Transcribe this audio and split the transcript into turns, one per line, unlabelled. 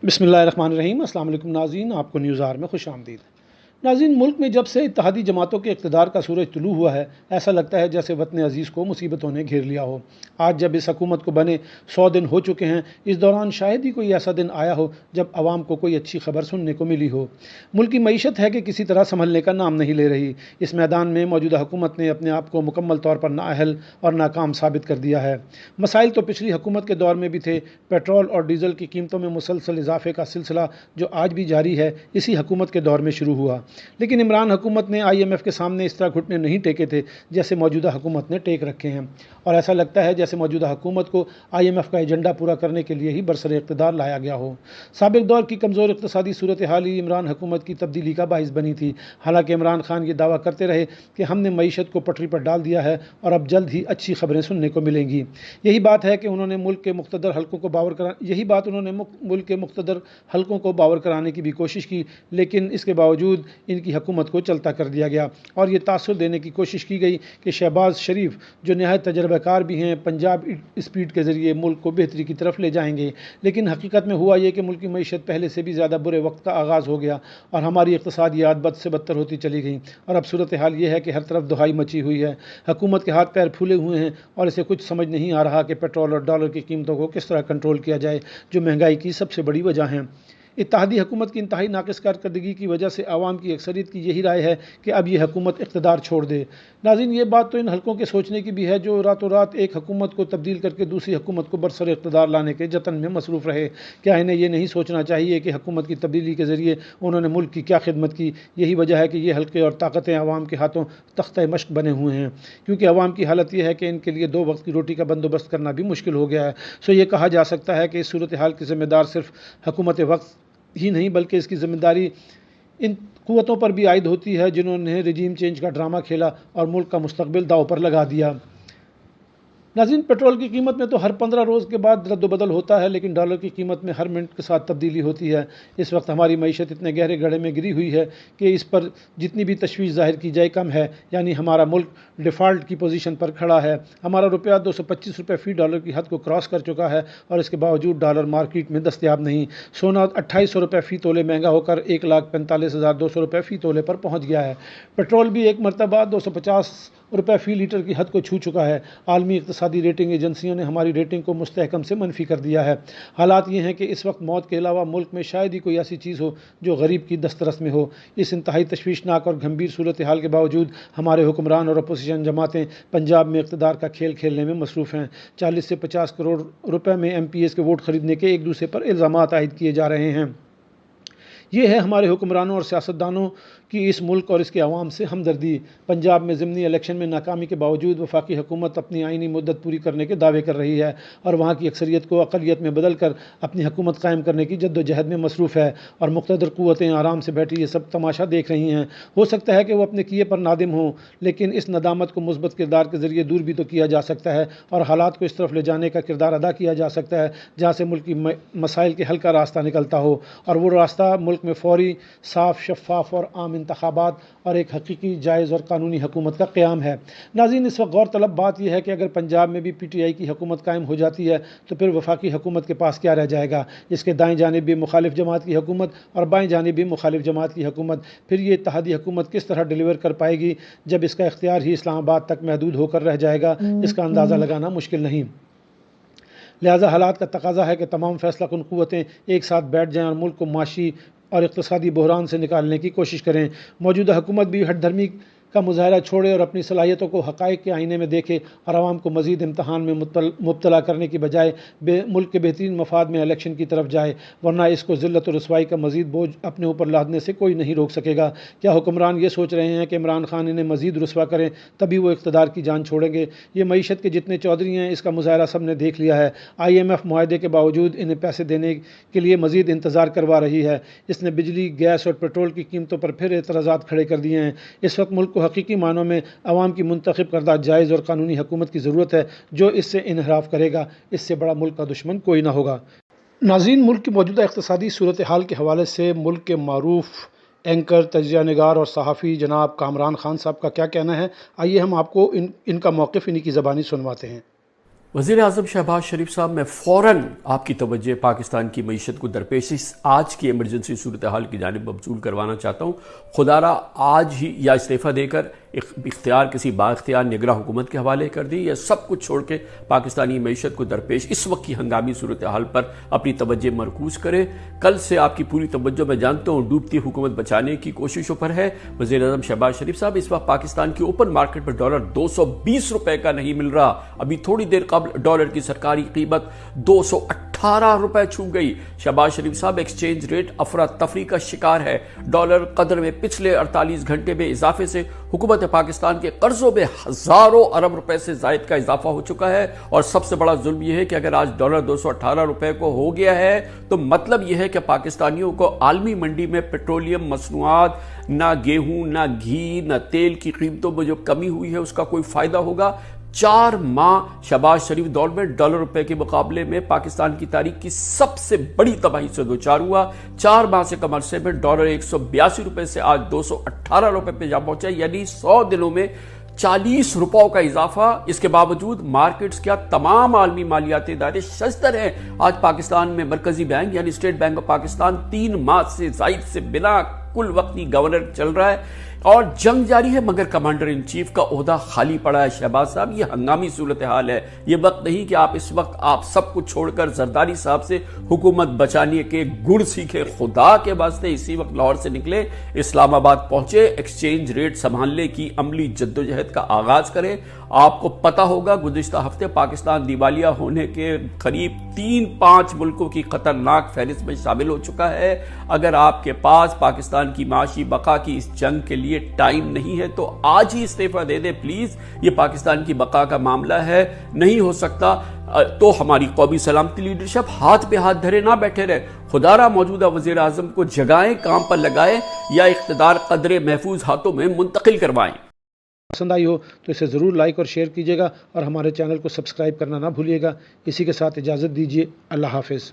बिस्मिल्लाहिर्रहमानिर्रहीम। अस्सलाम वालेकुम नाज़रीन, आपको न्यूज़ आवर में खुश आमदीद। नाज़रीन, मुल्क में जब से इत्तेहादी जमातों के इक़्तिदार का सूरज तुलू हुआ है, ऐसा लगता है जैसे वतन अज़ीज़ को मुसीबतों ने घेर लिया हो। आज जब इस हुकूमत को बने 100 दिन हो चुके हैं, इस दौरान शायद ही कोई ऐसा दिन आया हो जब आवाम को कोई अच्छी खबर सुनने को मिली हो। मुल्क की मईशत है कि किसी तरह संभलने का नाम नहीं ले रही। इस मैदान में मौजूदा हुकूमत ने अपने आप को मुकम्मल तौर पर नाअहल और नाकाम साबित कर दिया है। मसाइल तो पिछली हुकूमत के दौर में भी थे। पेट्रोल और डीज़ल की कीमतों में मुसलसल इजाफे का सिलसिला जो आज भी जारी है, इसी हुकूमत के दौर में शुरू हुआ। लेकिन इमरान हुकूमत ने IMF के सामने इस तरह घुटने नहीं टेके थे जैसे मौजूदा हुकूमत ने टेक रखे हैं, और ऐसा लगता है जैसे मौजूदा हुकूमत को IMF का एजेंडा पूरा करने के लिए ही बरसरे इक़्तिदार लाया गया हो। साबिक़ दौर की कमज़ोर इक़्तिसादी सूरत हाल ही इमरान हुकूमत की तब्दीली का बाइस बनी थी। हालांकि इमरान खान ये दावा करते रहे कि हमने मईशत को पटरी पर डाल दिया है और अब जल्द ही अच्छी खबरें सुनने को मिलेंगी। यही बात है कि उन्होंने मुल्क के मुख्तदर हल्कों को बावर कराने की भी कोशिश की, लेकिन इसके बावजूद इनकी हुकूमत को चलता कर दिया गया और ये तासुर देने की कोशिश की गई कि शहबाज शरीफ, जो नहायत तजर्बाकार भी हैं, पंजाब स्पीड के ज़रिए मुल्क को बेहतरी की तरफ ले जाएंगे। लेकिन हकीकत में हुआ ये कि मुल्क की मईशत पहले से भी ज़्यादा बुरे वक्त का आगाज़ हो गया और हमारी इक़्तिसादियात बद से बदतर होती चली गई, और अब सूरत हाल ये है कि हर तरफ दुहाई मची हुई है। हुकूमत के हाथ पैर फूले हुए हैं और इसे कुछ समझ नहीं आ रहा कि पेट्रोल और डॉलर की कीमतों को किस तरह कंट्रोल किया जाए, जो महंगाई की सबसे बड़ी वजह हैं। इत्तेहादी हुकूमत की इंतहाई नाक़िस कारकर्दगी की वजह से आवाम की अक्सरियत की यही राय है कि अब ये हुकूमत इक़्तिदार छोड़ दे। नाज़रीन, ये बात तो इन हल्कों के सोचने की भी है जो रातों रात एक हुकूमत को तब्दील करके दूसरी हुकूमत को बरसर इक़्तिदार लाने के जतन में मसरूफ़ रहे। क्या इन्हें ये नहीं सोचना चाहिए कि हुकूमत की तब्दीली के ज़रिए उन्होंने मुल्क की क्या खिदमत की? यही वजह है कि ये हल्के और ताकतें आवाम के हाथों तख्ते मश्क बने हुए हैं, क्योंकि आवाम की हालत यह है कि इनके लिए 2 वक्त की रोटी का बंदोबस्त करना भी मुश्किल हो गया है। सो ये कहा जा सकता है कि इस सूरत हाल की ज़िम्मेदार सिर्फ हुकूमत वक्त ही नहीं, बल्कि इसकी ज़िम्मेदारी इन कुव्वतों पर भी आयद होती है जिन्होंने रजीम चेंज का ड्रामा खेला और मुल्क का मुस्तकबिल दांव पर लगा दिया। नाज़रीन, पेट्रोल की कीमत में तो हर 15 रोज़ के बाद रद्द-बदल होता है, लेकिन डॉलर की कीमत में हर मिनट के साथ तब्दीली होती है। इस वक्त हमारी मईशत इतने गहरे गड्ढे में गिरी हुई है कि इस पर जितनी भी तशवीश ज़ाहिर की जाए कम है। यानी हमारा मुल्क डिफ़ॉल्ट की पोजीशन पर खड़ा है। हमारा रुपया 225 रुपये फ़ी डॉलर की हद को क्रॉस कर चुका है और इसके बावजूद डॉलर मार्केट में दस्तयाब नहीं। सोना 2800 रुपये फ़ी तोले महंगा होकर 1,45,200 रुपये फ़ी तोले पर पहुँच गया है। पेट्रोल भी एक मरतबा 250 रुपये फ़ी लीटर की हद को छू चुका है। आलमी इक़्तिसादी रेटिंग एजेंसियों ने हमारी रेटिंग को मुस्तहकम से मनफी कर दिया है। हालात ये हैं कि इस वक्त मौत के अलावा मुल्क में शायद ही कोई ऐसी चीज़ हो जो गरीब की दस्तरस में हो। इस इंतहाई तशवीशनाक और गंभीर सूरत हाल के बावजूद हमारे हुक्मरान और अपोजिशन जमातें पंजाब में इक़्तिदार का खेल खेलने में मसरूफ़ हैं। 40 से 50 करोड़ रुपये में MPs के वोट खरीदने के एक दूसरे पर इल्ज़ामात आयद किए जा रहे हैं। ये है हमारे हुक्मरानों और सियासतदानों की इस मुल्क और इसके अवाम से हमदर्दी। पंजाब में ज़िमनी इलेक्शन में नाकामी के बावजूद वफाकी हुकूमत अपनी आइनी मुद्दत पूरी करने के दावे कर रही है और वहाँ की अक्सरियत को अक़लियत में बदल कर अपनी हुकूमत कायम करने की जद्दोजहद में मसरूफ़ है, और मुक़्तदर क़ुव्वतें आराम से बैठी ये सब तमाशा देख रही हैं। हो सकता है कि वो अपने किए पर नादिम हों, लेकिन इस नदामत को मुस्बत किरदार के ज़रिए दूर भी तो किया जा सकता है और हालात को इस तरफ ले जाने का किरदार अदा किया जा सकता है जहाँ से मुल्क की मसाइल के हल का रास्ता निकलता हो, और वो रास्ता मुल्क में फ़ौरी, साफ, शफ़ाफ और आम इंतखाबात और एक हकीकी, जायज़ और कानूनी हुकूमत का क़याम है। नाज़रीन, इस वक्त गौर तलब बात यह है कि अगर पंजाब में भी PTI की हुकूमत कायम हो जाती है तो फिर वफाकी हुकूमत के पास क्या रह जाएगा? इसके दाएँ जानिब भी मुखालिफ जमात की हुकूमत और बाएँ जानिब भी मुखालिफ जमात की हुकूमत। फिर ये इत्तेहादी हुकूमत किस तरह डिलीवर कर पाएगी जब इसका इख्तियार ही इस्लामाबाद तक महदूद होकर रह जाएगा? इसका अंदाज़ा लगाना मुश्किल नहीं। लिहाजा हालात का तकाजा है कि तमाम फैसला कुन क़ुव्वतें एक साथ बैठ जाएँ और मुल्क को माशी और इक़्तिसादी बहरान से निकालने की कोशिश करें। मौजूदा हुकूमत भी हठधर्मी का मुजाहरा छोड़े और अपनी सलाहियतों को हक़ाइक़ के आईने में देखे और आवाम को मज़ीद इम्तहान में मुब्तला करने की बजाय मुल्क के बेहतरीन मफाद में इलेक्शन की तरफ जाए, वरना इसको ज़िल्लत और रसवाई का मज़ीद बोझ अपने ऊपर लादने से कोई नहीं रोक सकेगा। क्या हुक्मरान ये सोच रहे हैं कि इमरान खान इन्हें मज़ीद रुसवा करें तभी वो इक़्तिदार की जान छोड़ेंगे? ये मईशत के जितने चौधरी हैं इसका मुजाहरा सब ने देख लिया है। IMF मुआहदे के बावजूद इन्हें पैसे देने के लिए मज़ीद इंतज़ार करवा रही है। इसने बिजली, गैस और पेट्रोल की कीमतों पर फिर एतराज़ात खड़े कर दिए हैं। इस वक्त मुल्क को हकीकी मानों में अवाम की मुंतखब करदा जायज़ और कानूनी हुकूमत की ज़रूरत है जो इससे इनहराफ करेगा। इससे बड़ा मुल्क का दुश्मन कोई ना होगा। नाज़रीन, मुल्क की मौजूदा इक़्तिसादी सूरत हाल के हवाले से मुल्क के मारूफ एंकर, तजिया निगार और सहाफ़ी जनाब कामरान खान साहब का क्या कहना है, आइए हम आपको इनका मौक़िफ़ इन्हीं की ज़बानी सुनवाते हैं।
वज़ीर आज़म शहबाज शरीफ साहब, मैं फ़ौरन आपकी तवज्जो पाकिस्तान की मईशत को दरपेश इस आज की एमरजेंसी सूरत हाल की जानिब मबसूल करवाना चाहता हूँ। खुदारा आज ही या इस्तीफ़ा देकर इख्तियार किसी बाइख्तियार निगरा हुकूमत के हवाले कर दी, या सब कुछ छोड़ के पाकिस्तानी मईशत को दरपेश इस वक्त की हंगामी सूरत हाल पर अपनी तवज्जो मरकूज़ करें। कल से आपकी पूरी तवज्जो मैं जानता हूँ डूबती हुकूमत बचाने की कोशिशों पर है। वज़ीर आज़म शहबाज शरीफ साहब, इस वक्त पाकिस्तान की ओपन मार्केट पर डॉलर 220 रुपए का नहीं मिल रहा। अभी थोड़ी देर कबल डॉलर की सरकारी कीमत 218 रुपए छू गई। शहबाज शरीफ साहब, एक्सचेंज रेट अफरा तफरी का शिकार है। डॉलर कदर में पिछले 48 घंटे में इजाफे से हुकूमत पाकिस्तान के कर्जों में हजारों अरब रुपए से जायद का इजाफा हो चुका है। और सबसे बड़ा जुल्म यह है कि अगर आज डॉलर 218 रुपए को हो गया है तो मतलब यह है कि पाकिस्तानियों को आलमी मंडी में पेट्रोलियम मसनूआत, ना गेहूं, ना घी, ना तेल की कीमतों में जो कमी हुई है उसका कोई फायदा होगा। 4 माह शहबाज शरीफ दौर में डॉलर रुपए के मुकाबले में पाकिस्तान की तारीख की सबसे बड़ी तबाही से दो चार हुआ। 4 माह से कम अरसे में डॉलर 182 रुपए से आज 218 रुपए पे जा पहुंचा, यानी 100 दिनों में 40 रुपयों का इजाफा। इसके बावजूद मार्केट्स क्या तमाम आलमी मालियाती इदारे शस्तर हैं। आज पाकिस्तान में मरकजी बैंक यानी स्टेट बैंक ऑफ पाकिस्तान 3 माह से जायद से बिना कुल वक्ती गवर्नर चल रहा है और जंग जारी है, मगर कमांडर इन चीफ का ओहदा खाली पड़ा है। शहबाज साहब, ये हंगामी सूरत हाल है। ये वक्त नहीं कि आप इस वक्त आप सब कुछ छोड़कर जरदारी साहब से हुकूमत बचाने के गुर सीखे। खुदा के वास्ते इसी वक्त लाहौर से निकले, इस्लामाबाद पहुंचे, एक्सचेंज रेट संभालने की अमली जद्दोजहद का आगाज करें। आपको पता होगा गुज़िश्ता हफ्ते पाकिस्तान दिवालिया होने के करीब 3-5 मुल्कों की खतरनाक फहरिस्त में शामिल हो चुका है। अगर आपके पास पाकिस्तान की माशी बका की इस जंग के लिए टाइम नहीं है तो आज ही इस्तीफा दे दे प्लीज। ये पाकिस्तान की बका का मामला है, नहीं हो सकता तो हमारी कौमी सलामती लीडरशिप हाथ पे हाथ धरे ना बैठे रहे। खुदारा मौजूदा वजीर आजम को जगाएं, काम पर लगाएं या इख्तिदार कदरे महफूज हाथों में मुंतकिल करवाएं।
पसंद आई हो तो इसे ज़रूर लाइक और शेयर कीजिएगा और हमारे चैनल को सब्सक्राइब करना ना भूलिएगा। इसी के साथ इजाज़त दीजिए। अल्लाह हाफिज़।